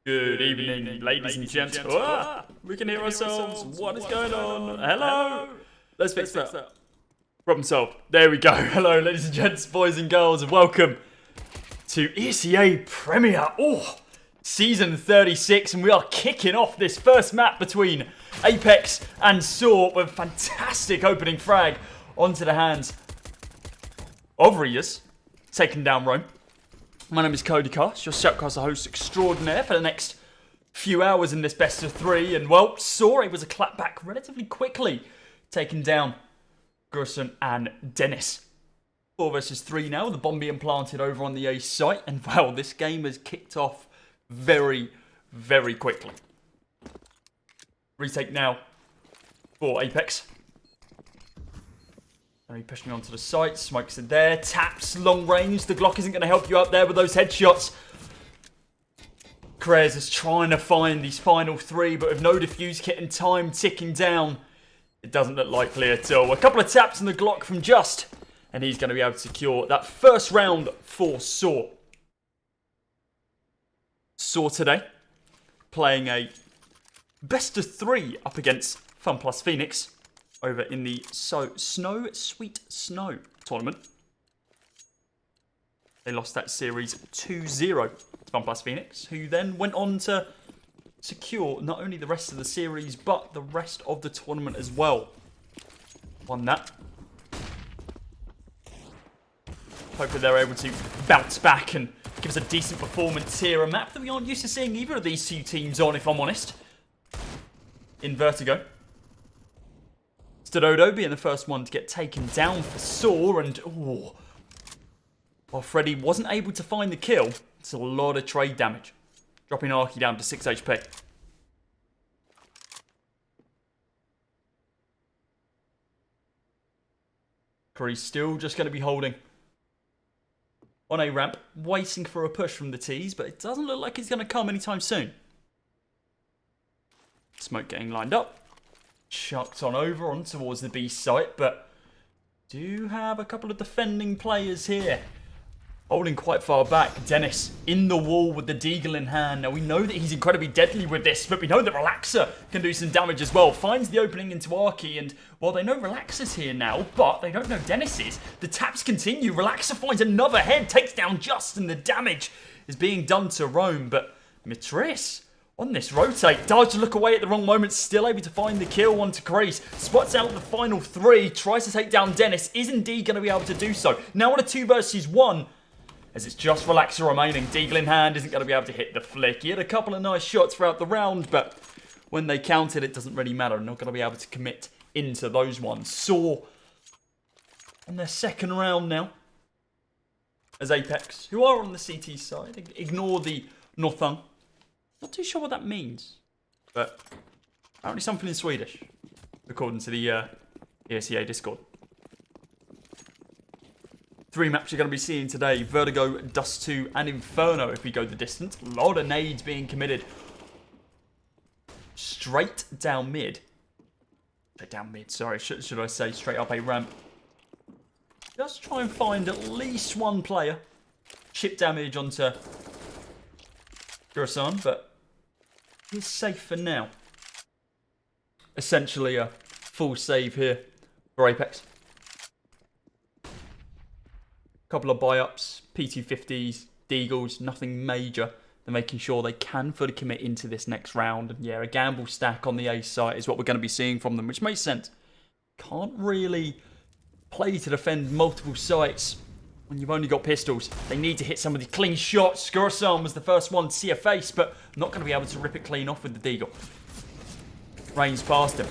Good evening, ladies and gents. We can hear ourselves. What is going on? Hello? Let's fix that. Problem solved. There we go. Hello, ladies and gents, boys and girls, and welcome to Esea Premier. Season 36, and we are kicking off this first map between Apeks and Saw with a fantastic opening frag onto the hands of Readers, taking down Rome. My name is Cody Cast, your Shoutcaster host extraordinaire for the next few hours in this best of three. And well, Saw was a clapback relatively quickly, taking down Gerson and Dennis. 4 versus 3 now, the bomb being planted over on the A site. And well, this game has kicked off very, very quickly. Retake now for Apeks. And he pushed me onto the site. Smokes are there. Taps, long range. The Glock isn't going to help you out there with those headshots. Krez is trying to find these final 3, but with no defuse kit and time ticking down, it doesn't look likely at all. A couple of taps on the Glock from Just, and he's going to be able to secure that first round for Saw. Saw today, playing a best of 3 up against Fun Plus Phoenix over in the Sweet Snow tournament. They lost that series 2-0 to Fun Plus Phoenix, who then went on to secure not only the rest of the series, but the rest of the tournament as well. Won that. Hopefully they're able to bounce back and give us a decent performance here. A map that we aren't used to seeing either of these two teams on, if I'm honest. In Vertigo. Stododo being the first one to get taken down for Saw, and while Freddy wasn't able to find the kill, it's a lot of trade damage. Dropping Arky down to 6 HP. Curry's still just going to be holding on a ramp, waiting for a push from the T's, but it doesn't look like it's going to come anytime soon. Smoke getting lined up. Chucked on over on towards the B site, but do have a couple of defending players here. Holding quite far back. Dennis in the wall with the deagle in hand. Now we know that he's incredibly deadly with this, but we know that Relaxer can do some damage as well. Finds the opening into Arky, and while they know Relaxer's here now, but they don't know Dennis is, the taps continue. Relaxer finds another head, takes down Just, and the damage is being done to Rome, but Mitris on this rotate, does look away at the wrong moment, still able to find the kill onto Grace. Spots out the final 3, tries to take down Dennis, is indeed going to be able to do so. Now on a 2 versus 1, as it's just Relaxer remaining. Deagle in hand isn't going to be able to hit the flick. He had a couple of nice shots throughout the round, but when they counted, it doesn't really matter. Not going to be able to commit into those ones. Saw on their second round now, as Apeks, who are on the CT side, ignore the Northung. Not too sure what that means, but apparently something in Swedish, according to the ESEA Discord. 3 maps you're going to be seeing today: Vertigo, Dust 2, and Inferno if we go the distance. A lot of nades being committed. Straight down mid. Sorry, should I say straight up a ramp. Just try and find at least one player. Chip damage onto Gerson, but he's safe for now. Essentially a full save here for Apeks. Couple of buy-ups, P250s, Deagles, nothing major. They're making sure they can fully commit into this next round. And yeah, a gamble stack on the A site is what we're going to be seeing from them, which makes sense. Can't really play to defend multiple sites when you've only got pistols. They need to hit some of the clean shots. Gerson was the first one to see a face, but not going to be able to rip it clean off with the Deagle. Rains past him.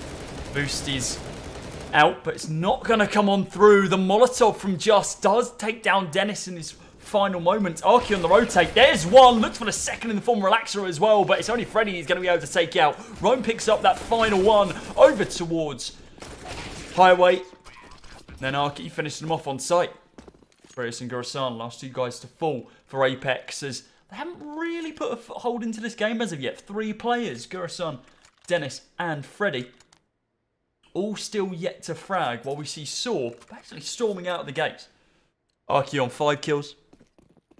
Boost is out, but it's not going to come on through. The Molotov from Just does take down Dennis in his final moments. Arky on the rotate. There's one. Looks for the second in the form of Relaxer as well, but it's only Freddy he's going to be able to take out. Rome picks up that final one over towards Highway. Then Arky finishes them off on site. Brius and Gerson, last 2 guys to fall for Apeks, as they haven't really put a foothold into this game as of yet. 3 players, Gerson, Dennis, and Freddy, all still yet to frag, while we see Saw actually storming out of the gates. Arky on 5 kills.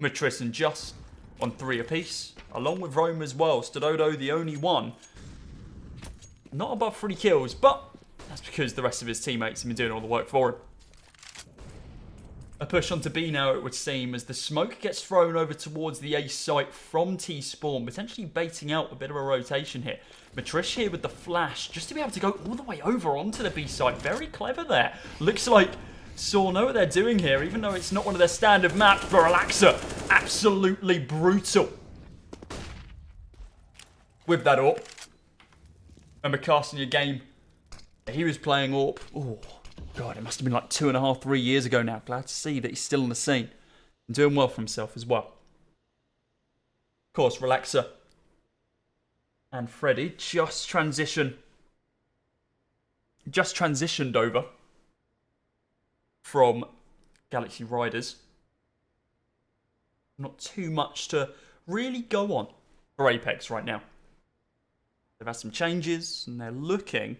Mitris and Just on 3 apiece, along with Rome as well. Stododo, the only one. Not above 3 kills, but that's because the rest of his teammates have been doing all the work for him. A push onto B now, it would seem, as the smoke gets thrown over towards the A site from T-Spawn, potentially baiting out a bit of a rotation here. Matrish here with the flash, just to be able to go all the way over onto the B site. Very clever there. Looks like Saw know what they're doing here, even though it's not one of their standard maps. But Relaxer, absolutely brutal with that AWP. Remember casting your game, he was playing AWP. Oh, God, it must have been like 2.5, 3 years ago now. Glad to see that he's still on the scene and doing well for himself as well. Of course, Relaxer and Freddy just transitioned over from Galaxy Riders. Not too much to really go on for Apeks right now. They've had some changes and they're looking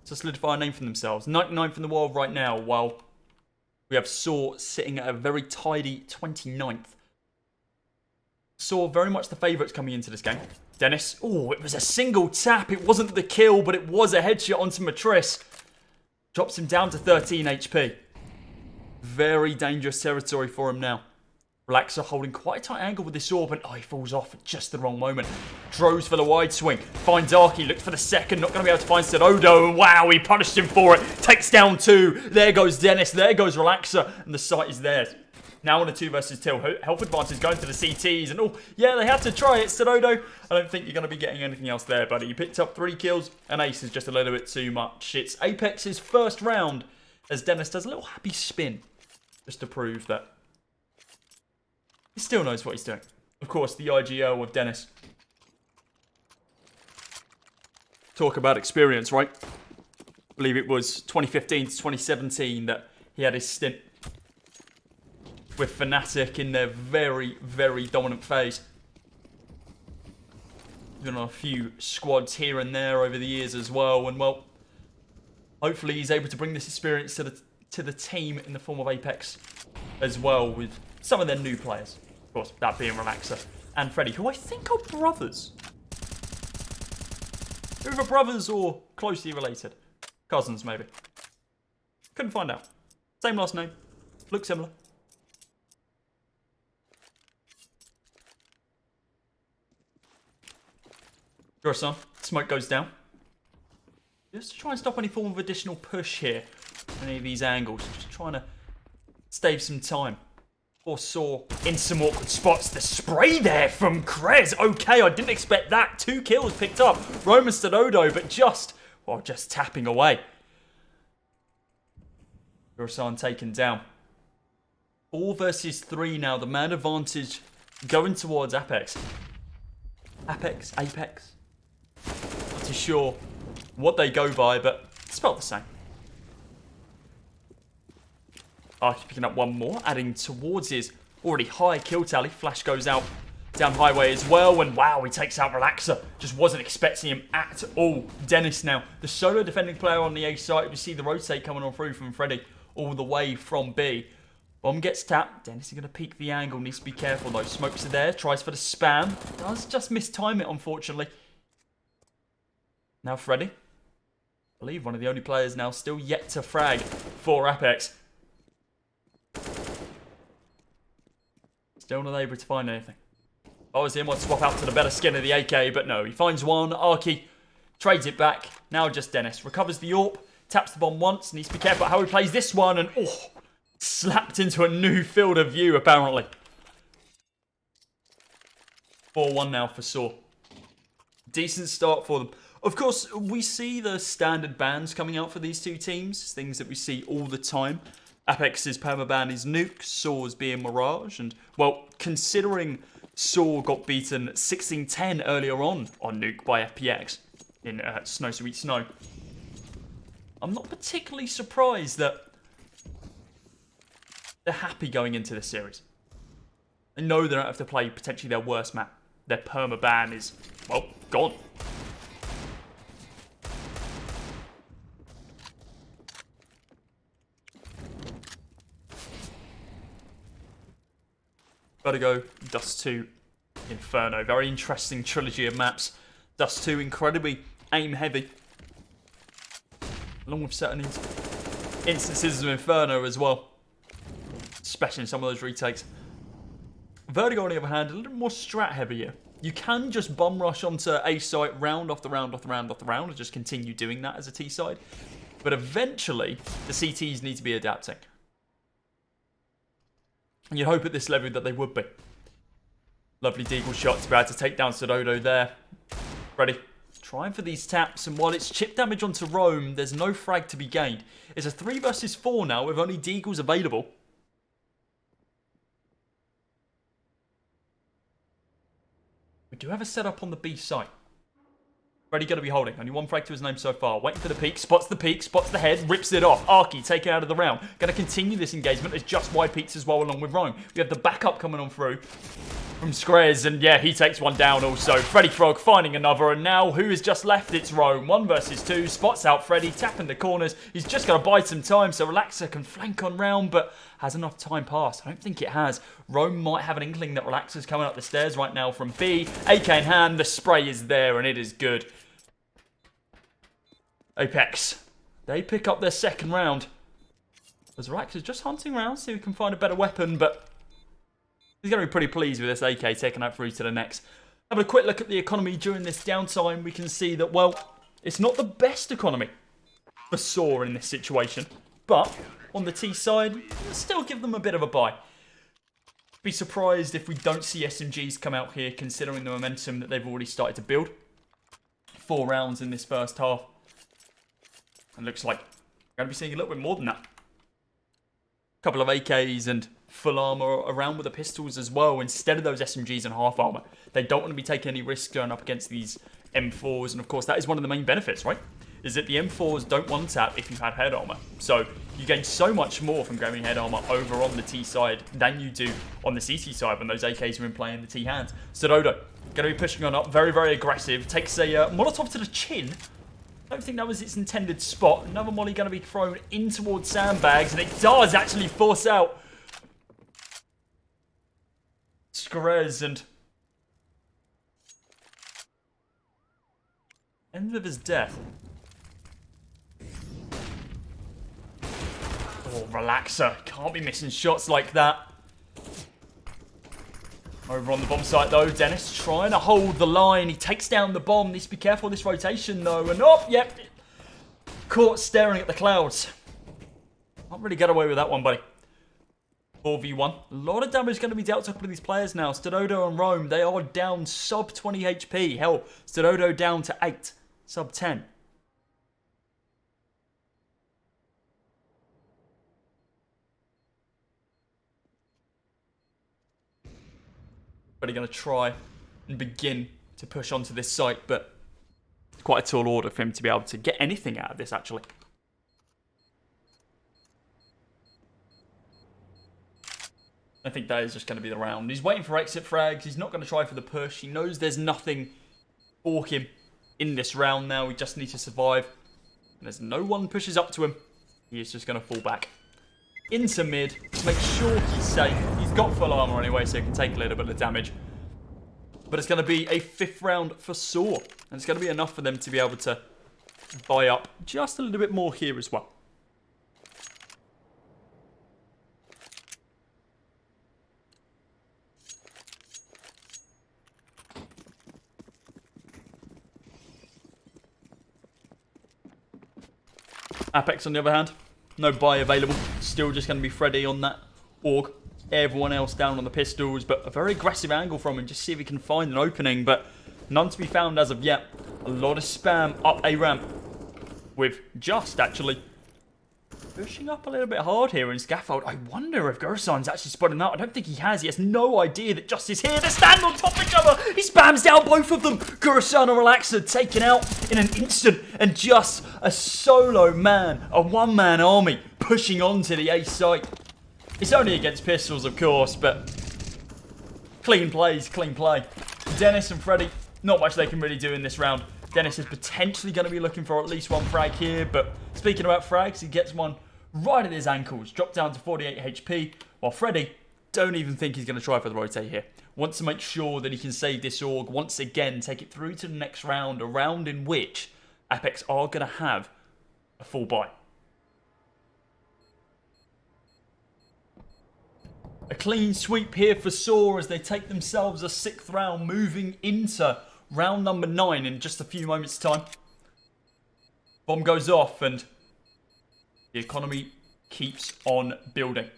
to solidify a name for themselves. 99th in the world right now, while we have Saw sitting at a very tidy 29th. Saw very much the favourites coming into this game. Dennis, oh, it was a single tap. It wasn't the kill, but it was a headshot onto Matris. Drops him down to 13 HP. Very dangerous territory for him now. Relaxer holding quite a tight angle with this AWP, and he falls off at just the wrong moment. Droves for the wide swing. Finds Arky, looks for the second, not going to be able to find Stododo, and wow, he punished him for it. Takes down 2. There goes Dennis, there goes Relaxer, and the site is theirs. Now on a 2 versus 2. Health advantage going to the CTs, and yeah, they had to try it. Stododo, I don't think you're going to be getting anything else there, buddy. You picked up 3 kills, and ace is just a little bit too much. It's Apex's first round, as Dennis does a little happy spin, just to prove that he still knows what he's doing. Of course, the IGL of Dennis. Talk about experience, right? I believe it was 2015 to 2017 that he had his stint with Fnatic in their very, very dominant phase. Been on a few squads here and there over the years as well, and well, hopefully he's able to bring this experience to the team in the form of Apeks as well, with some of their new players. Of course, that being Relaxer and Freddy, who I think are brothers. Either brothers or closely related. Cousins, maybe. Couldn't find out. Same last name. Look similar. Son, smoke goes down. Just to try and stop any form of additional push here. Any of these angles. Just trying to save some time. Or Saw in some awkward spots. The spray there from Krez. Okay, I didn't expect that. 2 kills picked up. Roman Stododo, but just tapping away. Gurasan taken down. 4 versus 3 now. The man advantage going towards Apeks. Apeks. Not too sure what they go by, but it's spelled the same. Arky picking up one more, adding towards his already high kill tally. Flash goes out down highway as well, and wow, he takes out Relaxer. Just wasn't expecting him at all. Dennis now, the solo defending player on the A side. We see the rotate coming on through from Freddy all the way from B. Bomb gets tapped. Dennis is going to peek the angle. Needs to be careful though. Smokes are there. Tries for the spam. Does just mistime it, unfortunately. Now Freddy. I believe one of the only players now still yet to frag for Apeks. Still not able to find anything. If I was him, I'd swap out to the better skin of the AK, but no. He finds one. Arky trades it back. Now just Dennis. Recovers the AWP. Taps the bomb once. Needs to be careful how he plays this one. And slapped into a new field of view, apparently. 4-1 now for Saw. Decent start for them. Of course, we see the standard bans coming out for these two teams. Things that we see all the time. Apex's permaban is Nuke, Saw's being Mirage. And, well, considering Saw got beaten 16-10 earlier on Nuke by FPX in Snow Sweet Snow, I'm not particularly surprised that they're happy going into this series. They know they don't have to play potentially their worst map. Their permaban is, well, gone. Vertigo, Dust 2, Inferno. Very interesting trilogy of maps. Dust 2, incredibly aim heavy. Along with certain instances of Inferno as well. Especially in some of those retakes. Vertigo, on the other hand, a little more strat heavier. You can just bum rush onto A site round after round after round after round and just continue doing that as a T side. But eventually, the CTs need to be adapting. And you'd hope at this level that they would be. Lovely deagle shot to be able to take down Sododo there. Ready. Trying for these taps, and while it's chip damage onto Rome, there's no frag to be gained. It's a 3 versus 4 now with only deagles available. We do have a setup on the B site. Freddy going to be holding. Only 1 frag to his name so far. Waiting for the peak. Spots the head. Rips it off. Arky taken out of the round. Going to continue this engagement. It's just wide peaks as well along with Rome. We have the backup coming on through from Skrez. And yeah, he takes one down also. Freddy Frog finding another. And now who is just left? It's Rome. 1 versus 2. Spots out Freddy. Tapping the corners. He's just going to bide some time so Relaxer can flank on round. But has enough time passed? I don't think it has. Rome might have an inkling that Relaxer's coming up the stairs right now from B. AK in hand. The spray is there and it is good. Apeks, they pick up their second round. As Rax is just hunting around, see if we can find a better weapon, but he's going to be pretty pleased with this AK taking that through to the next. Having a quick look at the economy during this downtime, we can see that, well, it's not the best economy for Saw in this situation, but on the T side, we'll still give them a bit of a buy. Be surprised if we don't see SMGs come out here, considering the momentum that they've already started to build. 4 rounds in this first half. It looks like we're going to be seeing a little bit more than that. A couple of AKs and full armor around with the pistols as well, instead of those SMGs and half armor. They don't want to be taking any risks going up against these M4s, and of course that is one of the main benefits, right? Is that the M4s don't one tap if you've had head armor. So you gain so much more from grabbing head armor over on the T side than you do on the CT side when those AKs are in play in the T hands. Sododo going to be pushing on up, very, very aggressive. Takes a Molotov to the chin. I don't think that was its intended spot. Another molly going to be thrown in towards sandbags, and it does actually force out Skrez, and end of his death. Oh, Relaxer. Can't be missing shots like that. Over on the bomb site though, Dennis trying to hold the line. He takes down the bomb. Needs to be careful of this rotation though. And oh, yep. Caught staring at the clouds. Can't really get away with that one, buddy. 4v1. A lot of damage going to be dealt to a couple of these players now. Stododo and Rome, they are down sub 20 HP. Hell, Stododo down to 8. Sub 10. But he's going to try and begin to push onto this site, but it's quite a tall order for him to be able to get anything out of this, actually. I think that is just going to be the round. He's waiting for exit frags. He's not going to try for the push. He knows there's nothing for him in this round now. He just needs to survive. And as no one pushes up to him, he is just going to fall back into mid, make sure he's safe. He's got full armor anyway, so he can take a little bit of damage. But it's going to be a 5th round for Saw. And it's going to be enough for them to be able to buy up just a little bit more here as well. Apeks on the other hand, no buy available. Still just going to be Freddy on that AUG. Everyone else down on the pistols, but a very aggressive angle from him. Just see if he can find an opening, but none to be found as of yet. A lot of spam up a ramp with Just actually pushing up a little bit hard here in Scaffold. I wonder if Gursan's actually spotted him out. I don't think he has. He has no idea that Just is here. They stand on top of each other. He spams down both of them. Gursan and Relaxer taken out in an instant. And Just a solo man, a one-man army pushing on to the A site. It's only against pistols, of course, but clean plays, clean play. Dennis and Freddy, not much they can really do in this round. Dennis is potentially going to be looking for at least one frag here, but speaking about frags, he gets one right at his ankles, dropped down to 48 HP, while Freddy don't even think he's going to try for the rotate here. Wants to make sure that he can save this Org once again, take it through to the next round, a round in which Apeks are going to have a full buy. A clean sweep here for Saw as they take themselves a 6th round, moving into round number 9 in just a few moments' time. Bomb goes off and the economy keeps on building.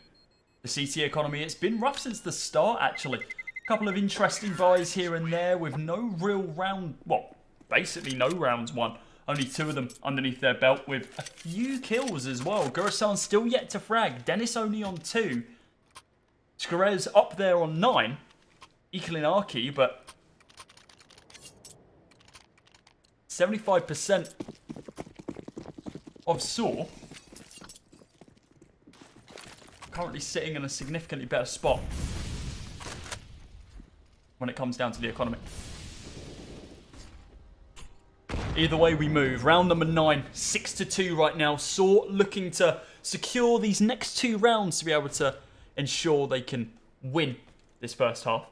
The CT economy, it's been rough since the start actually. A couple of interesting buys here and there with no real round, well, basically no rounds won. Only 2 of them underneath their belt with a few kills as well. Gurasan still yet to frag. Dennis only on 2. Skarez up there on 9. Equaling Arki, but 75% of Saw currently sitting in a significantly better spot when it comes down to the economy. Either way we move. Round number 9, 6-2 right now. Saw looking to secure these next 2 rounds to be able to ensure they can win this first half.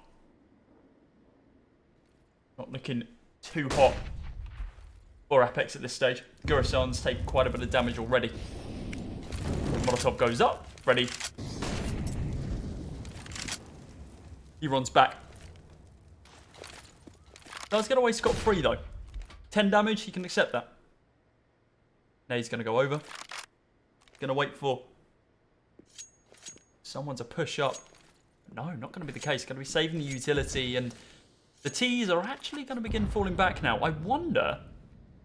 Not looking too hot for Apeks at this stage. Gurasan's taken quite a bit of damage already. Molotov goes up. Ready. He runs back. Does get away scot-free though. 10 damage, he can accept that. Now he's going to go over. Going to wait for someone to push up. No, not going to be the case. Going to be saving the utility, and the T's are actually going to begin falling back now. I wonder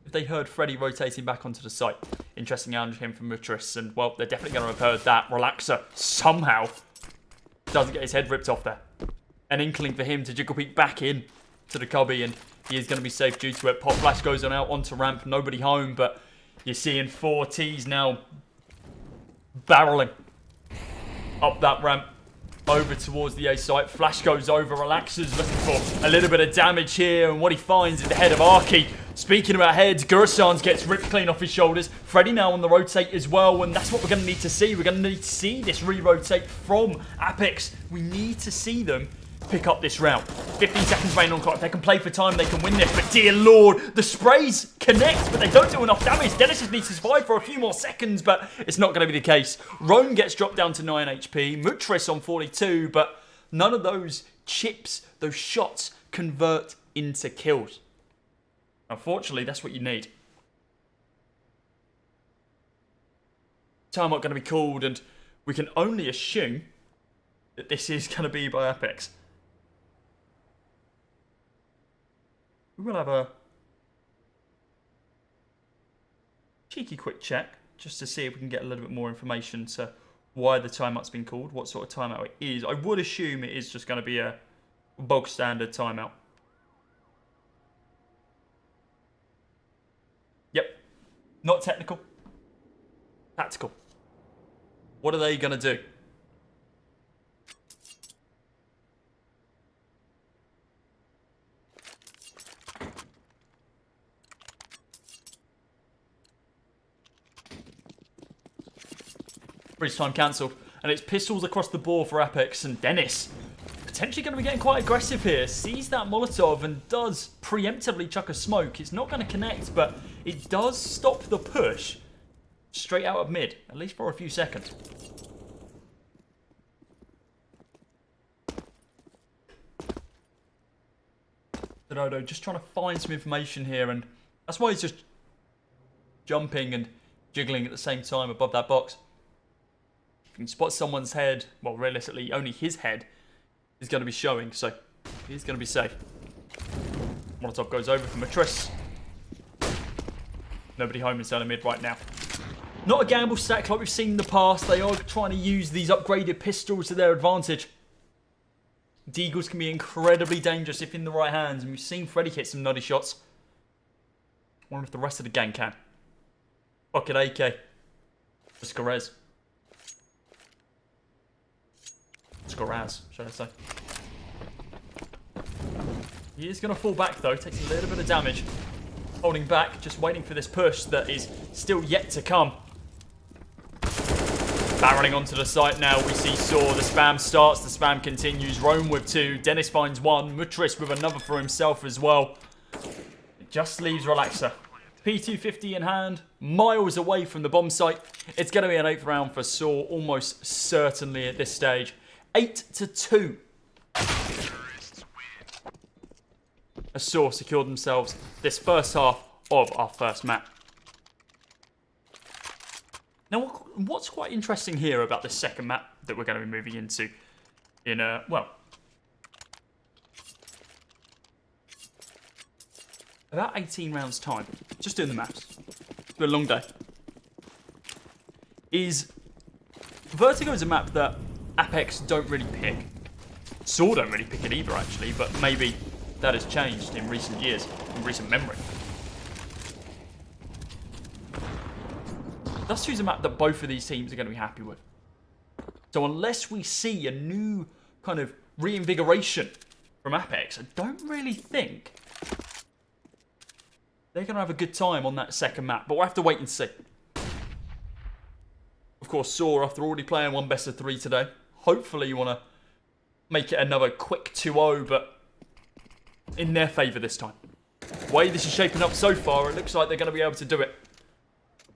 if they heard Freddy rotating back onto the site. Interesting out him from Mutris, and well, they're definitely going to have heard that. Relaxer somehow doesn't get his head ripped off there. An inkling for him to jiggle peek back in to the cubby, and he is going to be safe due to it. Pop flash goes on out onto ramp, nobody home, but you're seeing 4 T's now barreling up that ramp over towards the A site. Flash goes over, Relaxer's looking for a little bit of damage here, and what he finds is the head of Arki. Speaking about heads, Gurasan's gets ripped clean off his shoulders. Freddy now on the rotate as well, and that's what we're going to need to see. We're going to need to see this re-rotate from Apeks. We need to see them pick up this round. 15 seconds remaining on clock. If they can play for time, they can win this. But dear lord, the sprays connect, but they don't do enough damage. Dennis just needs to survive for a few more seconds, but it's not going to be the case. Roan gets dropped down to 9 HP. Mutris on 42, but none of those chips, those shots, convert into kills. Unfortunately, that's what you need. Timeout going to be called, and we can only assume that this is going to be by Apeks. We will have a cheeky quick check just to see if we can get a little bit more information to why the timeout's been called, what sort of timeout it is. I would assume it is just going to be a bog standard timeout. Yep. Not technical. Tactical. What are they going to do? Bridge time cancelled, and it's pistols across the board for Apeks, and Dennis potentially going to be getting quite aggressive here. Sees that Molotov and does preemptively chuck a smoke. It's not going to connect, but it does stop the push straight out of mid, at least for a few seconds. Dodo just trying to find some information here, and that's why he's just jumping and jiggling at the same time above that box. If you can spot someone's head, well, realistically, only his head is going to be showing, so he's going to be safe. Molotov goes over for Mutris. Nobody home inside of mid right now. Not a gamble stack like we've seen in the past. They are trying to use these upgraded pistols to their advantage. Deagles can be incredibly dangerous if in the right hands, and we've seen Freddy hit some nutty shots. I wonder if the rest of the gang can. Pocket AK. For Skarez. Skaraz, should I say. He is going to fall back though, takes a little bit of damage. Holding back, just waiting for this push that is still yet to come. Barreling onto the site now, we see Saw. The spam starts, the spam continues. Rome with 2. Dennis finds 1. Mutris with another for himself as well. It just leaves Relaxer. P250 in hand, miles away from the bomb site. It's going to be an 8th round for Saw, almost certainly at this stage. 8-2. As Saw secured themselves this first half of our first map. Now, what's quite interesting here about this second map that we're going to be moving into in, about 18 rounds time, just doing the maths, it's been a long day, is Vertigo is a map that Apeks don't really pick. Saw don't really pick it either, actually, but maybe that has changed in recent years, in recent memory. Let's choose a map that both of these teams are going to be happy with. So unless we see a new kind of reinvigoration from Apeks, I don't really think they're going to have a good time on that second map, but we'll have to wait and see. Of course, Saw, after already playing one best of 3 today, hopefully you want to make it another quick 2-0, but in their favour this time. The way this is shaping up so far, it looks like they're going to be able to do it.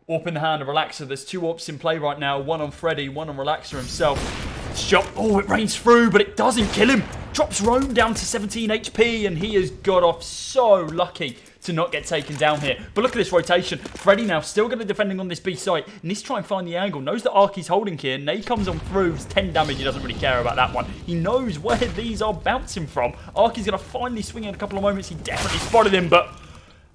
Warp in the hand of Relaxer. There's 2 warps in play right now. One on Freddy, one on Relaxer himself. Shot. Oh, it rains through, but it doesn't kill him. Drops Rome down to 17 HP, and he has got off so lucky to not get taken down here. But look at this rotation. Freddy now still going to defending on this B site. Needs to try and find the angle. Knows that Arky's holding here. Nade comes on through. 10 damage. He doesn't really care about that one. He knows where these are bouncing from. Arky's going to finally swing in a couple of moments. He definitely spotted him, but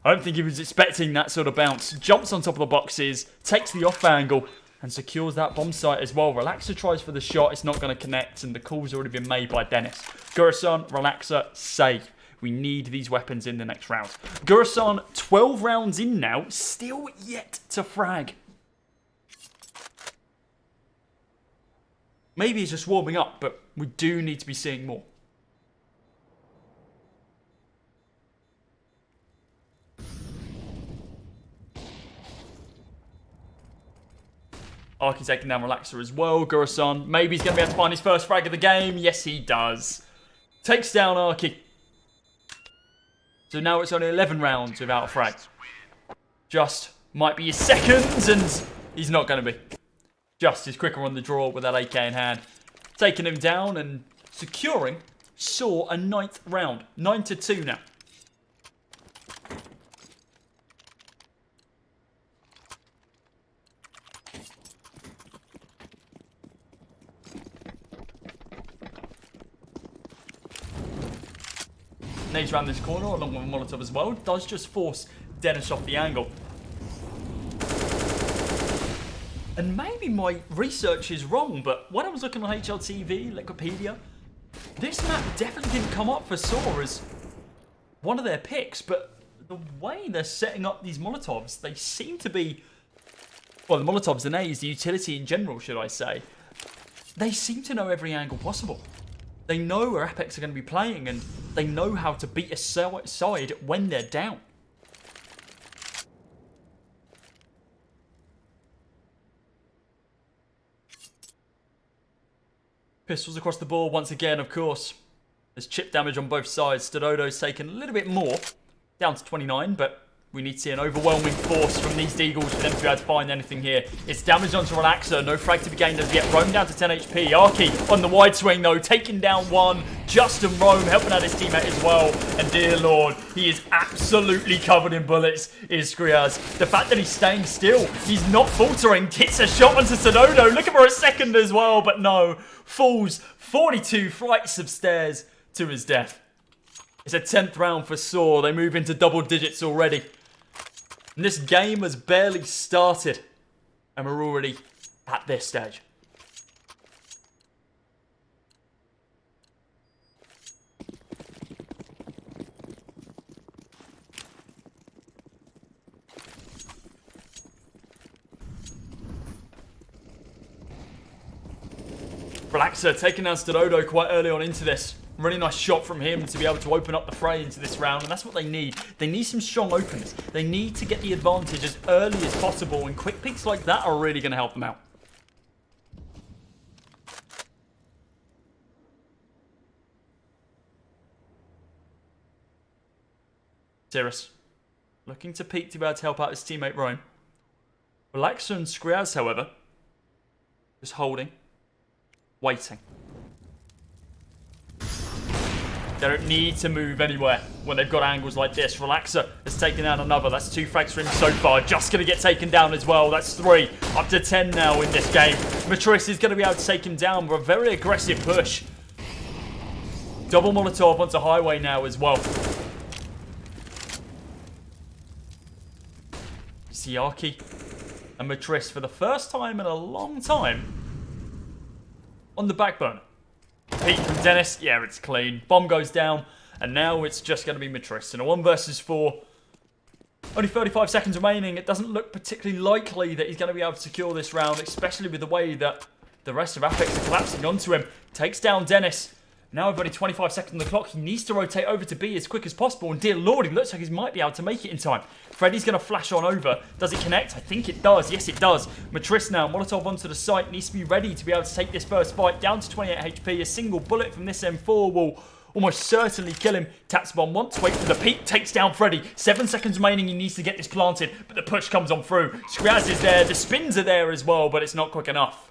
I don't think he was expecting that sort of bounce. Jumps on top of the boxes, takes the off angle, and secures that bomb site as well. Relaxer tries for the shot. It's not going to connect, and the call's already been made by Dennis. Gurasan, Relaxer, safe. We need these weapons in the next round. Gurasan, 12 rounds in now, still yet to frag. Maybe he's just warming up, but we do need to be seeing more. Arky taking down Relaxer as well. Gurasan, maybe he's going to be able to find his first frag of the game. Yes, he does. Takes down Arky. So now it's only 11 rounds without a frag. Just might be his seconds, and he's not going to be. Just is quicker on the draw with that AK in hand. Taking him down and securing Saw a 9th round. 9-2 now. Nades around this corner along with Molotov as well. Does just force Dennis off the angle. And maybe my research is wrong, but when I was looking on HLTV, Wikipedia, this map definitely didn't come up for Saw as one of their picks, but the way they're setting up these Molotovs, they seem to be, well, the Molotovs and A's, the utility in general, should I say, they seem to know every angle possible. They know where Apeks are going to be playing, and they know how to beat a side when they're down. Pistols across the board once again, of course. There's chip damage on both sides. Stododo's taken a little bit more, down to 29, but we need to see an overwhelming force from these Deagles for them to be able to find anything here. It's damage onto Relaxer. No frag to be gained as yet. Rome down to 10 HP. Arky on the wide swing, though, taking down one. Justin Rome helping out his teammate as well. And dear Lord, he is absolutely covered in bullets, is Skriaz. The fact that he's staying still, he's not faltering. Gets a shot onto Stododo. Looking for a second as well, but no. Falls 42 flights of stairs to his death. It's a 10th round for Saw. They move into double digits already. And this game has barely started, and we're already at this stage. Relaxer taking down Stododo quite early on into this. Really nice shot from him to be able to open up the fray into this round, and that's what they need. They need some strong openers. They need to get the advantage as early as possible, and quick picks like that are really going to help them out. Cirrus looking to peek to be able to help out his teammate Rome. Relaxer and Skriaz, however, just holding, waiting. They don't need to move anywhere when they've got angles like this. Relaxer has taken out another. That's 2 frags for him so far. Just going to get taken down as well. That's 3. Up to 10 now in this game. Matris is going to be able to take him down with a very aggressive push. Double Molotov onto Highway now as well. Siaki and Matris for the first time in a long time on the back burner. Peek from Dennis. Yeah, it's clean. Bomb goes down. And now it's just going to be Matris. In a 1 versus 4. Only 35 seconds remaining. It doesn't look particularly likely that he's going to be able to secure this round. Especially with the way that the rest of Apeks are collapsing onto him. Takes down Dennis. Now with only 25 seconds on the clock. He needs to rotate over to B as quick as possible. And dear lord, he looks like he might be able to make it in time. Freddy's going to flash on over. Does it connect? I think it does. Yes, it does. Matris now, Molotov onto the site. Needs to be ready to be able to take this first fight. Down to 28 HP. A single bullet from this M4 will almost certainly kill him. Taps bomb once. Wait for the peak. Takes down Freddy. 7 seconds remaining. He needs to get this planted. But the push comes on through. Skraz is there. The spins are there as well. But it's not quick enough.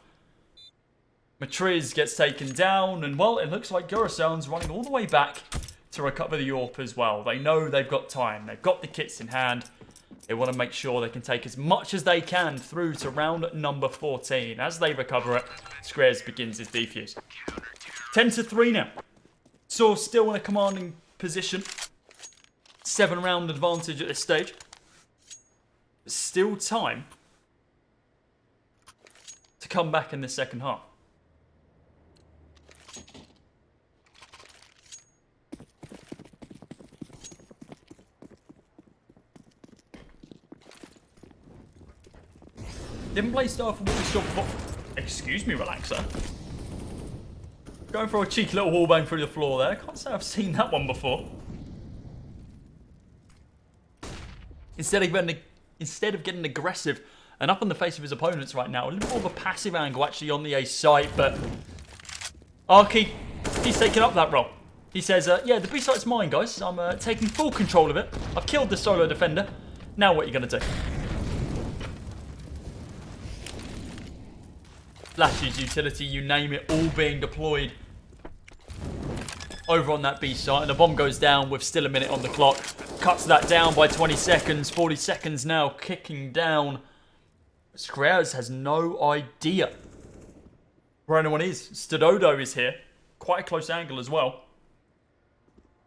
Matriz gets taken down. And, well, it looks like Gurasan's running all the way back to recover the AWP as well. They know they've got time. They've got the kits in hand. They want to make sure they can take as much as they can through to round number 14. As they recover it, Squares begins his defuse. 10-3 now. So still in a commanding position. 7-round advantage at this stage. But still time to come back in the second half. Didn't play star for what we saw before. Excuse me, Relaxer. Going for a cheeky little wallbang through the floor there. Can't say I've seen that one before. Instead of getting aggressive and up in the face of his opponents right now, a little more of a passive angle actually on the A site, but Arky, he's taking up that role. He says, yeah, the B site's mine, guys. I'm taking full control of it. I've killed the solo defender. Now what are you going to do? Flashes, utility, you name it, all being deployed over on that B site. And the bomb goes down with still a minute on the clock. Cuts that down by 20 seconds. 40 seconds now, kicking down. Skraz has no idea where anyone is. Stododo is here. Quite a close angle as well.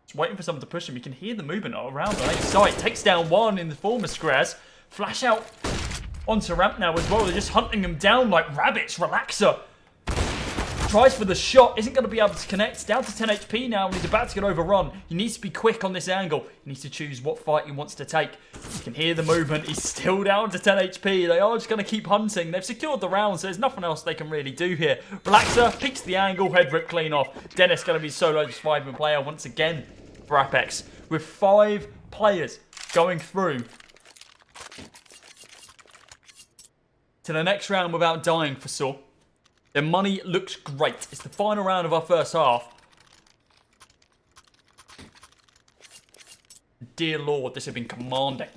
Just waiting for someone to push him. You can hear the movement around the A site. Takes down one in the form of Skraz. Flash out onto ramp now as well. They're just hunting him down like rabbits. Relaxer tries for the shot. Isn't going to be able to connect. Down to 10 HP now and he's about to get overrun. He needs to be quick on this angle. He needs to choose what fight he wants to take. You can hear the movement. He's still down to 10 HP. They are just going to keep hunting. They've secured the round, so there's nothing else they can really do here. Relaxer picks the angle. Head rip clean off. Dennis going to be solo surviving player once again for Apeks. With 5 players going through to the next round without dying for Saw. Their money looks great. It's the final round of our first half. Dear Lord, this has been commanding.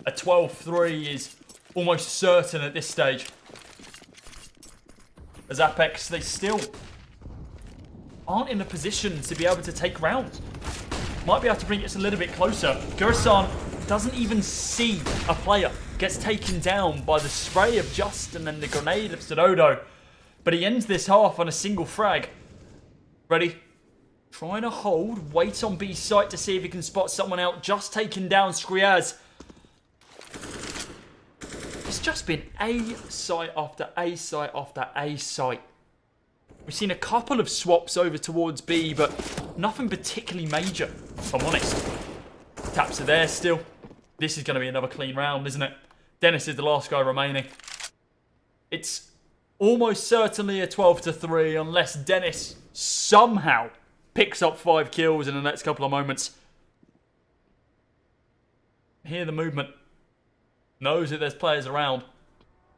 A 12-3 is almost certain at this stage. As Apeks, they still aren't in a position to be able to take rounds. Might be able to bring it a little bit closer. Gurasan doesn't even see a player. Gets taken down by the spray of Justin and the grenade of Stododo. But he ends this half on a single frag. Ready? Trying to hold. Wait on B site to see if he can spot someone out. Just taken down Skriaz. It's just been A site after A site after A site. We've seen a couple of swaps over towards B, but nothing particularly major, if I'm honest. Taps are there still. This is going to be another clean round, isn't it? Dennis is the last guy remaining. It's almost certainly a 12-3 unless Dennis somehow picks up 5 kills in the next couple of moments. Hear the movement. Knows that there's players around.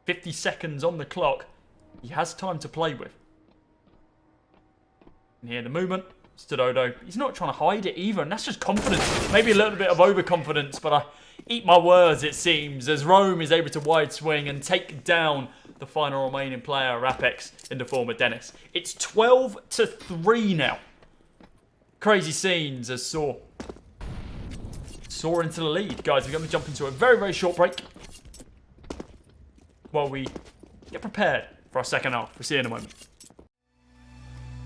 50 seconds on the clock. He has time to play with. And hear the movement. Stododo. He's not trying to hide it either, and that's just confidence. Maybe a little bit of overconfidence, but I eat my words, it seems, as Rome is able to wide swing and take down the final remaining player, Apeks, in the form of Dennis. It's 12-3 now. Crazy scenes as soar into the lead. Guys, we're going to jump into a very, very short break while we get prepared for our second half. We'll see you in a moment.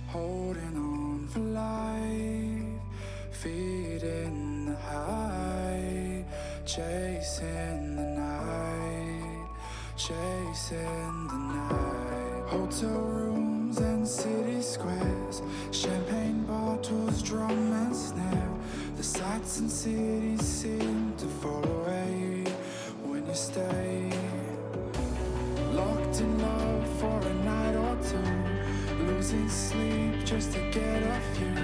Holding on for life, feet in the high, chasing the night, chasing the night. Hotel rooms and city squares, champagne bottles, drum and snare. The sights and cities seem to fall away when you stay. Locked in love for a night or two, losing sleep just to get a few.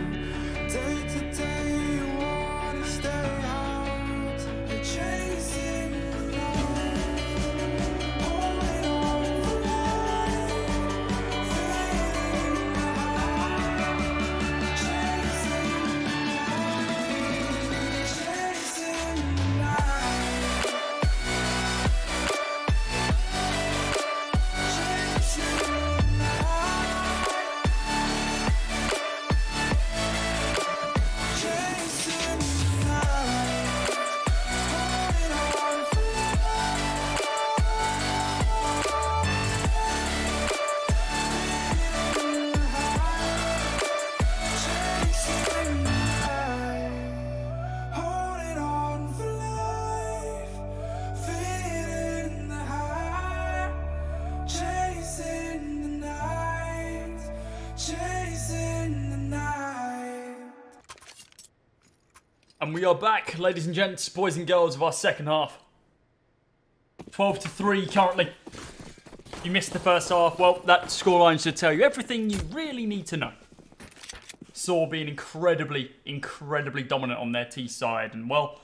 Day to day you wanna stay out, you're chasing the light, holding on for life, feeling the high, chasing the night, chasing the And we are back, ladies and gents, boys and girls, of our second half. 12-3 currently. You missed the first half. Well, that scoreline should tell you everything you really need to know. Saw being incredibly, incredibly dominant on their T side. And, well,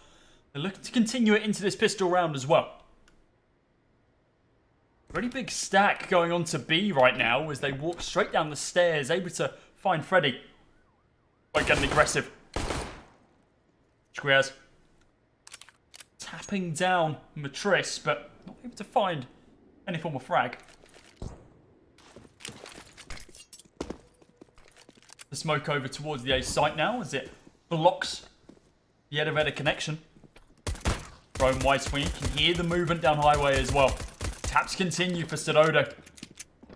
they're looking to continue it into this pistol round as well. Pretty big stack going on to B right now as they walk straight down the stairs, able to find Freddy. Quite getting aggressive. Squares tapping down Matris, but not able to find any form of frag. The smoke over towards the A site now as it blocks the elevator connection. Rome wide swing, can hear the movement down highway as well. Taps continue for Stododo.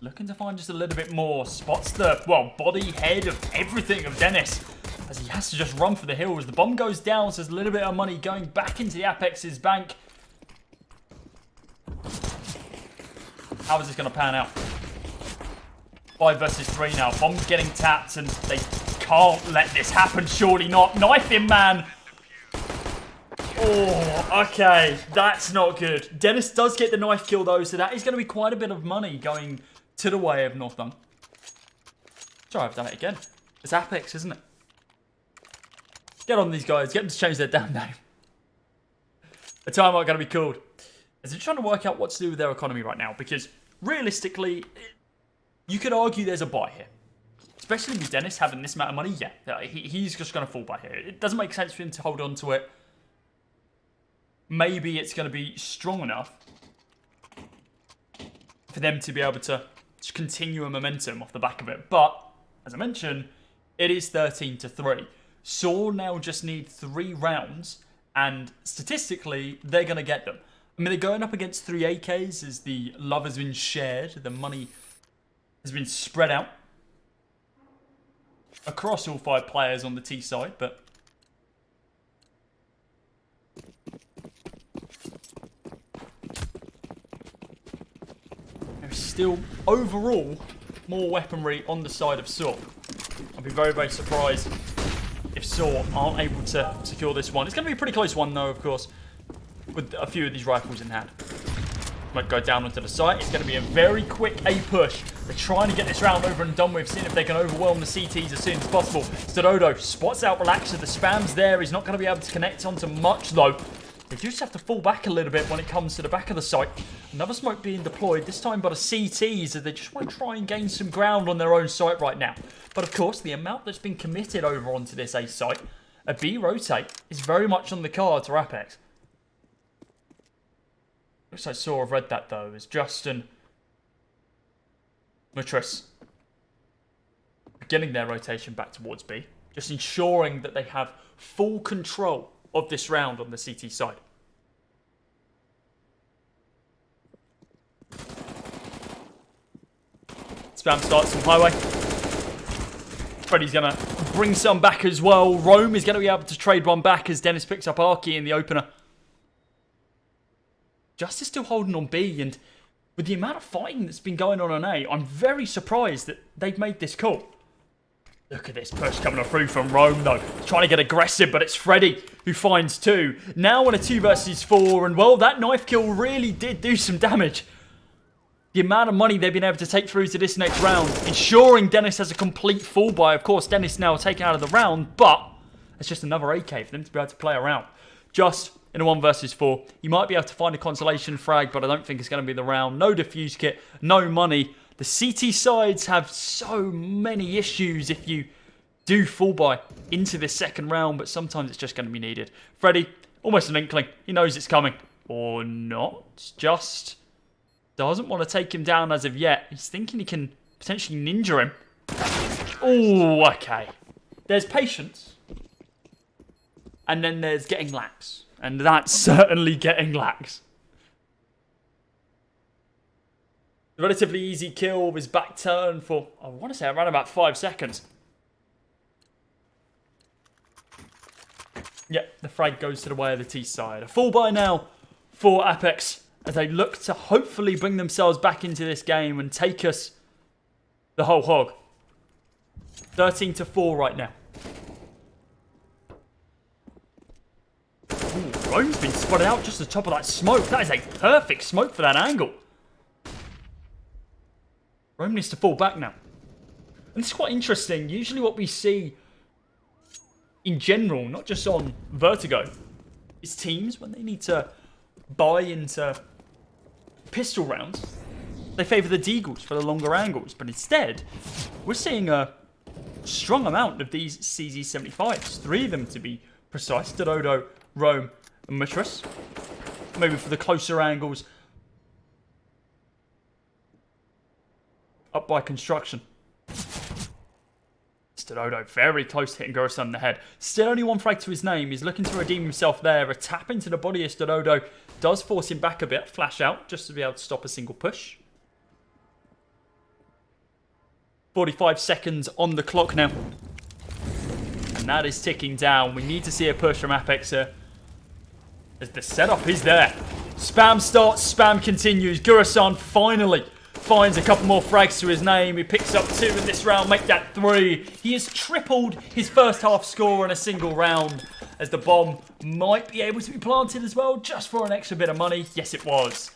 Looking to find just a little bit more. Spots the, well, body, head of everything of Dennis, as he has to just run for the hills. The bomb goes down, so there's a little bit of money going back into the Apex's bank. How is this going to pan out? 5 versus 3 now. Bomb's getting tapped, and they can't let this happen. Surely not. Knife him, man. Oh, okay. That's not good. Dennis does get the knife kill, though, so that is going to be quite a bit of money going to the way of North Dun. Sorry, I've done it again. It's Apeks, isn't it? Get on these guys. Get them to change their damn name. The timeout going to be called. As they're trying to work out what to do with their economy right now. Because, realistically, you could argue there's a buy here. Especially with Dennis having this amount of money. Yeah, he's just going to fall by here. It doesn't make sense for him to hold on to it. Maybe it's going to be strong enough for them to be able to continue a momentum off the back of it. But, as I mentioned, it is 13-3. Saw now just need 3 rounds, and statistically, they're going to get them. I mean, they're going up against 3 AKs as the love has been shared. The money has been spread out across all 5 players on the T side, but there's still, overall, more weaponry on the side of Saw. I'd be very, very surprised if Saw aren't able to secure this one. It's going to be a pretty close one, though, of course, with a few of these rifles in hand. Might go down onto the site. It's going to be a very quick A push. They're trying to get this round over and done with, seeing if they can overwhelm the CTs as soon as possible. Stododo spots out Relaxer. The spam's there. He's not going to be able to connect onto much, though. They just have to fall back a little bit when it comes to the back of the site. Another smoke being deployed, this time by the CTs, as they just want to try and gain some ground on their own site right now. But of course, the amount that's been committed over onto this A site, a B rotate, is very much on the cards for Apeks. Looks like Saw have read that though, as Justin Matris beginning their rotation back towards B, just ensuring that they have full control of this round on the CT side. Spam starts from highway. Freddy's going to bring some back as well. Rome is going to be able to trade one back as Dennis picks up Arky in the opener. Justice still holding on B, and with the amount of fighting that's been going on A, I'm very surprised that they've made this call. Look at this push coming through from Rome, though. Trying to get aggressive, but it's Freddy who finds 2. Now on a 2 versus 4, and well, that knife kill really did do some damage. The amount of money they've been able to take through to this next round, ensuring Dennis has a complete full buy. Of course, Dennis now taken out of the round, but it's just another AK for them to be able to play around. Just in a 1 versus 4, you might be able to find a consolation frag, but I don't think it's going to be the round. No defuse kit, no money. The CT sides have so many issues if you do full buy into this second round, but sometimes it's just going to be needed. Freddy, almost an inkling. He knows it's coming. Or not. Just doesn't want to take him down as of yet. He's thinking he can potentially ninja him. Oh, okay. There's patience. And then there's getting lax. And that's certainly getting lax. A relatively easy kill with his back turn for, I want to say, around about 5 seconds. Yep, the frag goes to the way of the T side. A full buy now for Apeks as they look to hopefully bring themselves back into this game and take us the whole hog. 13-4 right now. Ooh, Rome's been spotted out just the top of that smoke. That is a perfect smoke for that angle. Rome needs to fall back now. And this is quite interesting. Usually what we see in general, not just on Vertigo, is teams, when they need to buy into pistol rounds, they favour the Deagles for the longer angles. But instead, we're seeing a strong amount of these CZ75s. 3 of them to be precise. Dododo, Rome, and Mitras. Maybe for the closer angles. Up by construction. Dododo very close to hitting Gorosan in the head. Still only 1 frag to his name. He's looking to redeem himself there. A tap into the body of Dododo does force him back a bit. Flash out just to be able to stop a single push. 45 seconds on the clock now. And that is ticking down. We need to see a push from Apeks here. As the setup is there. Spam starts, spam continues. Gorosan finally finds a couple more frags to his name. He picks up 2 in this round, make that 3. He has tripled his first half score in a single round, as the bomb might be able to be planted as well, just for an extra bit of money. Yes, it was.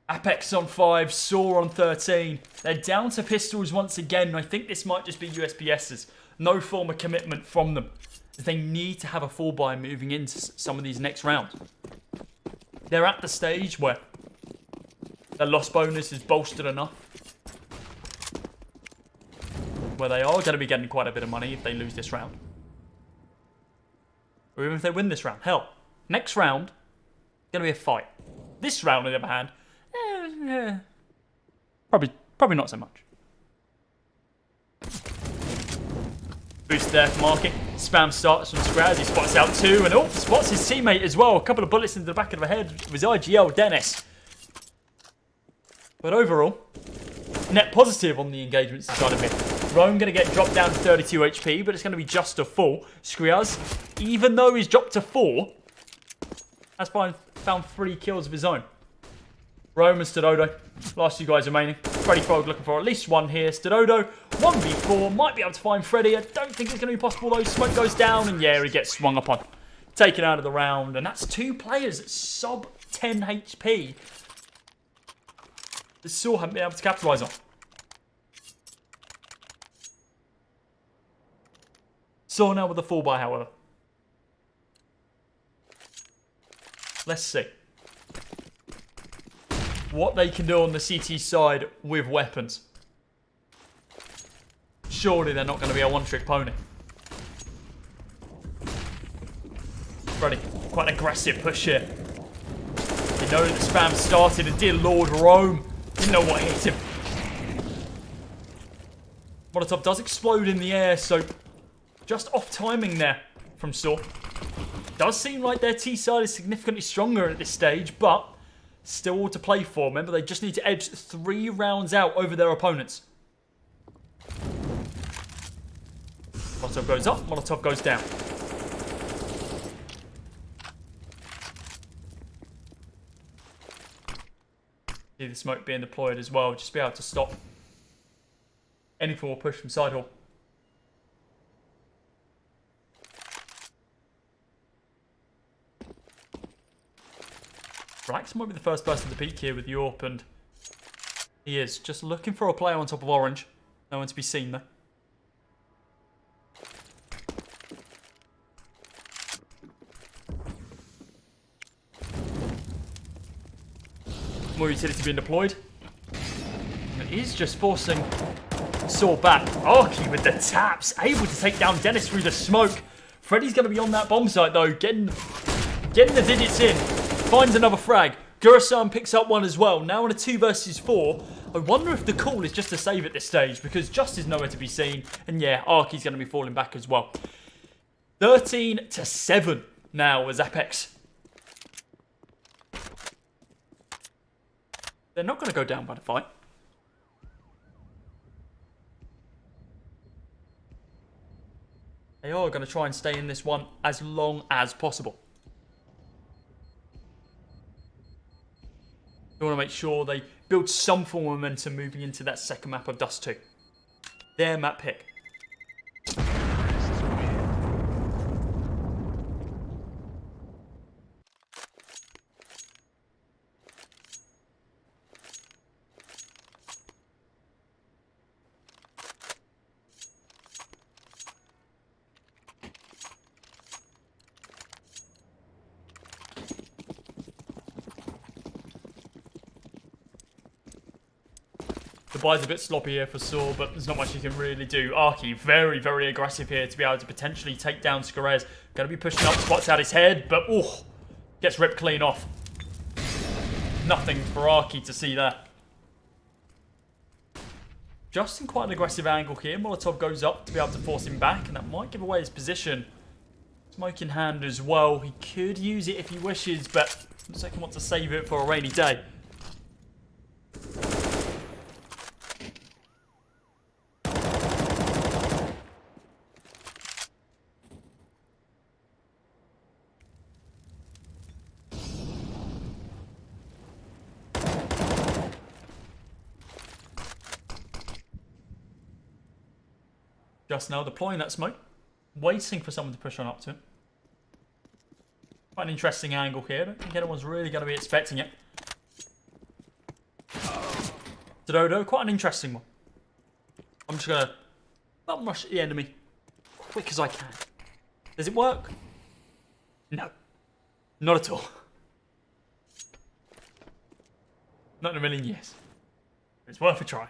Apeks on 5, Saw on 13. They're down to pistols once again. I think this might just be USPSs. No form of commitment from them. They need to have a full buy moving into some of these next rounds. They're at the stage where their loss bonus is bolstered enough where they are going to be getting quite a bit of money if they lose this round. Or even if they win this round. Hell, next round, going to be a fight. This round, on the other hand, probably not so much. Boost there for marking. Spam starts from Scraz. He spots out 2 and spots his teammate as well. A couple of bullets into the back of the head with IGL Dennis. But overall, net positive on the engagements side of it. Rome going to get dropped down to 32 HP, but it's going to be just a 4. Skriaz, even though he's dropped to 4, has found 3 kills of his own. Rome and Stododo, last 2 guys remaining. Freddy Frog looking for at least 1 here. Stododo, 1v4, might be able to find Freddy. I don't think it's going to be possible though. Smoke goes down, and yeah, he gets swung upon. Taken out of the round, and that's 2 players at sub 10 HP. The Saw haven't been able to capitalise on. Saw now with a full buy, however. Let's see what they can do on the CT side with weapons. Surely they're not going to be a one-trick pony. Ready. Quite an aggressive push here. You know the spam started, and dear Lord, Rome didn't know what hit him. Molotov does explode in the air, so just off timing there from Saw. Does seem like their T side is significantly stronger at this stage, but still all to play for. Remember, they just need to edge 3 rounds out over their opponents. Molotov goes up, Molotov goes down. See the smoke being deployed as well, just be able to stop any forward push from side hall. Rax might be the first person to peek here with Yorp, and he is just looking for a player on top of orange. No one to be seen there. More utility being deployed. And it is just forcing Saw back. Arky with the taps, able to take down Dennis through the smoke. Freddy's going to be on that bomb site though, getting the digits in. Finds another frag. Gurasan picks up one as well. Now on a 2 versus 4. I wonder if the call is just a save at this stage, because Just is nowhere to be seen. And yeah, Arky's going to be falling back as well. 13-7 now as Apeks. They're not going to go down by the fight. They are going to try and stay in this one as long as possible. They want to make sure they build some form of momentum moving into that second map of Dust 2. Their map pick. The buy's a bit sloppy here for Saw, but there's not much you can really do. Arky, very, very aggressive here to be able to potentially take down Scarez. Going to be pushing up, spots out his head, but gets ripped clean off. Nothing for Arky to see there. Just in quite an aggressive angle here. Molotov goes up to be able to force him back, and that might give away his position. Smoke in hand as well. He could use it if he wishes, but looks like he wants to save it for a rainy day. Just now deploying that smoke, waiting for someone to push on up to him. Quite an interesting angle here. I don't think anyone's really going to be expecting it. Dodo, quite an interesting one. I'm just going to bum rush the enemy quick as I can. Does it work? No. Not at all. Not in a million years. It's worth a try.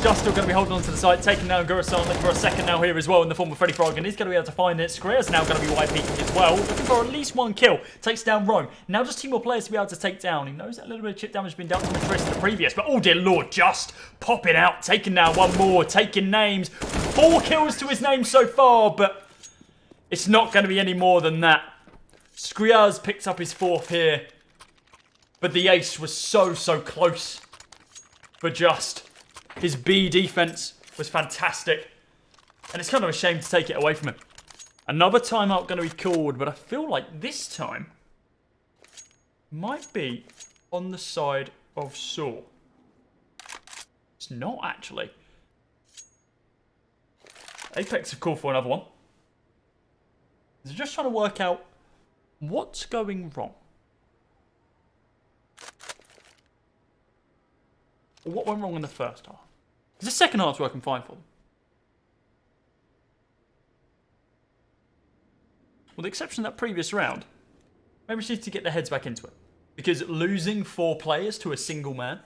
Just still going to be holding on to the side, taking down Gurasan, looking for a second now here as well in the form of Freddy Frog, and he's going to be able to find it. Square's now going to be wide peeking as well, looking for at least 1 kill. Takes down Rome. Now just 2 more players to be able to take down. He knows that a little bit of chip damage has been dealt to Matris in the previous, but oh dear Lord, Just popping out, taking down 1 more, taking names. 4 kills to his name so far, but it's not going to be any more than that. Skriaz picks up his 4th here, but the ace was so close for Just. His B defense was fantastic. And it's kind of a shame to take it away from him. Another timeout going to be called, but I feel like this time might be on the side of Saw. It's not actually. Apeks have called for another one. They're just trying to work out what's going wrong. Or what went wrong in the first half. Because the second half's working fine for them. With the exception of that previous round, maybe just need to get their heads back into it. Because losing 4 players to a single man,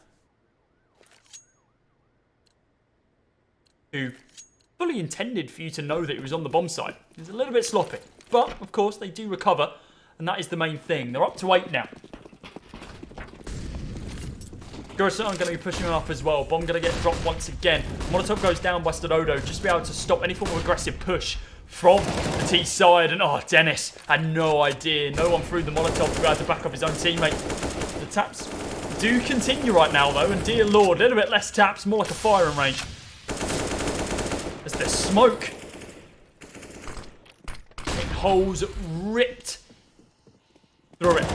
who fully intended for you to know that he was on the bomb site, is a little bit sloppy. But, of course, they do recover, and that is the main thing. They're up to 8 now. Gurson going to be pushing him up as well. Bomb going to get dropped once again. Molotov goes down by Stododo, just to be able to stop any form of aggressive push from the T side. And Dennis had no idea. No one threw the Molotov to be able to back up his own teammate. The taps do continue right now, though. And dear Lord, a little bit less taps, more like a firing range. As there's smoke. Holes ripped through it.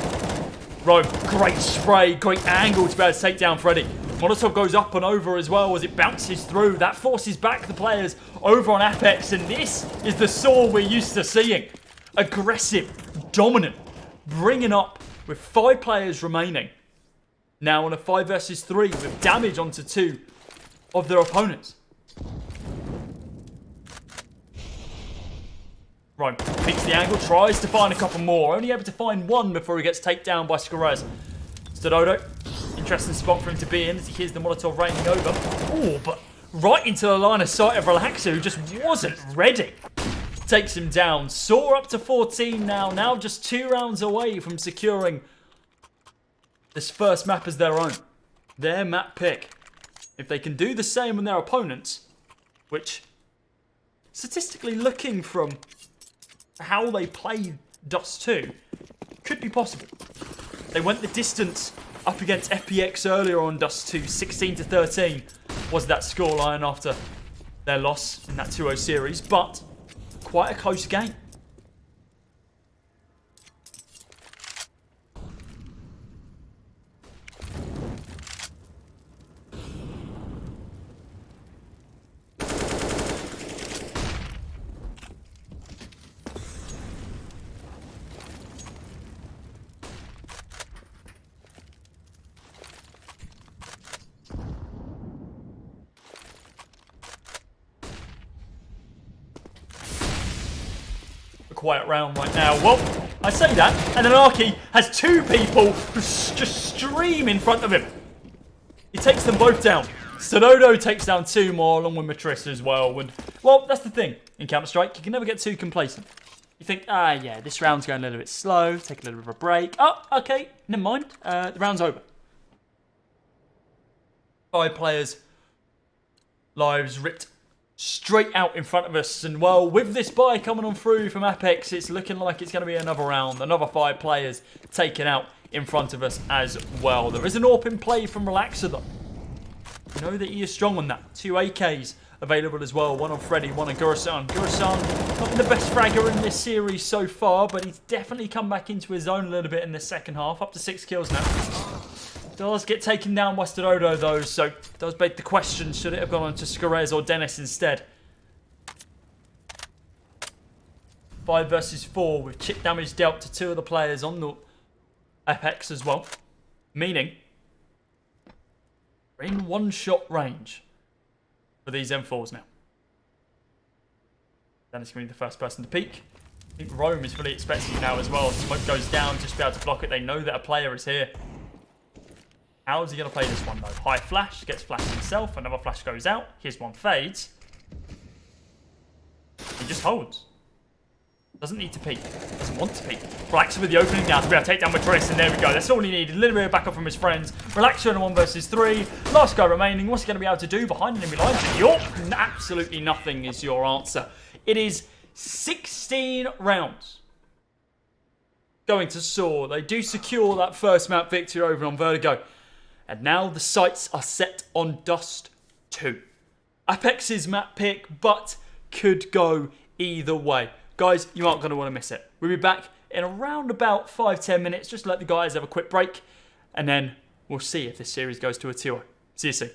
Rome, great spray, great angle to be able to take down Freddy. Molotov goes up and over as well as it bounces through. That forces back the players over on Apeks, and this is the Saw we're used to seeing. Aggressive, dominant, bringing up with 5 players remaining. Now on a 5 versus 3 with damage onto 2 of their opponents. Rome peeks the angle, tries to find a couple more. Only able to find 1 before he gets taken down by Skarez. Stododo, interesting spot for him to be in as he hears the Molotov raining over. Oh, but right into the line of sight of Relaxer, who just wasn't ready. Takes him down. Saw up to 14 now. Now just 2 rounds away from securing this first map as their own. Their map pick. If they can do the same on their opponents, which statistically looking from how they played Dust 2 could be possible. They went the distance up against FPX earlier on Dust 2, 16-13 was that scoreline after their loss in that 2-0 series, but quite a close game. Quiet round right now. Well, I say that, and Anarchy has 2 people who just stream in front of him. He takes them both down. Stododo takes down 2 more, along with Matrice as well. And, well, that's the thing in Counter-Strike. You can never get too complacent. You think, yeah, this round's going a little bit slow. Take a little bit of a break. Oh, okay, never mind. The round's over. 5 players' lives ripped straight out in front of us, and well, with this buy coming on through from Apeks, it's looking like it's going to be another round, another 5 players taken out in front of us as well. There is an AWP in play from Relaxer though. You know that he is strong on that. 2 AKs available as well, 1 on Freddy, 1 on Gurasan. Gurasan not been the best fragger in this series so far, but he's definitely come back into his own a little bit in the second half, up to 6 kills now. Does get taken down by Stododo though, so does beg the question, should it have gone on to Skarez or Dennis instead? 5 versus 4 with chip damage dealt to 2 of the players on the Apeks as well. Meaning, we're in 1-shot range for these M4s now. Dennis going to be the first person to peek. I think Rome is fully expecting now as well. Smoke goes down just to be able to block it. They know that a player is here. How is he going to play this one though? High flash, gets flashed himself, another flash goes out, here's one fades. He just holds. Doesn't need to peek, doesn't want to peek. Relaxer with the opening now to be able to take down Matrice, and there we go. That's all he needed, a little bit of backup from his friends. Relaxer in a 1 versus 3. Last guy remaining, what's he going to be able to do behind enemy lines? Absolutely nothing is your answer. It is 16 rounds going to Saw. They do secure that first map victory over on Vertigo. And now the sights are set on Dust 2. Apex's map pick, but could go either way. Guys, you aren't going to want to miss it. We'll be back in around about 5-10 minutes. Just let the guys have a quick break. And then we'll see if this series goes to a 2-0. See you soon.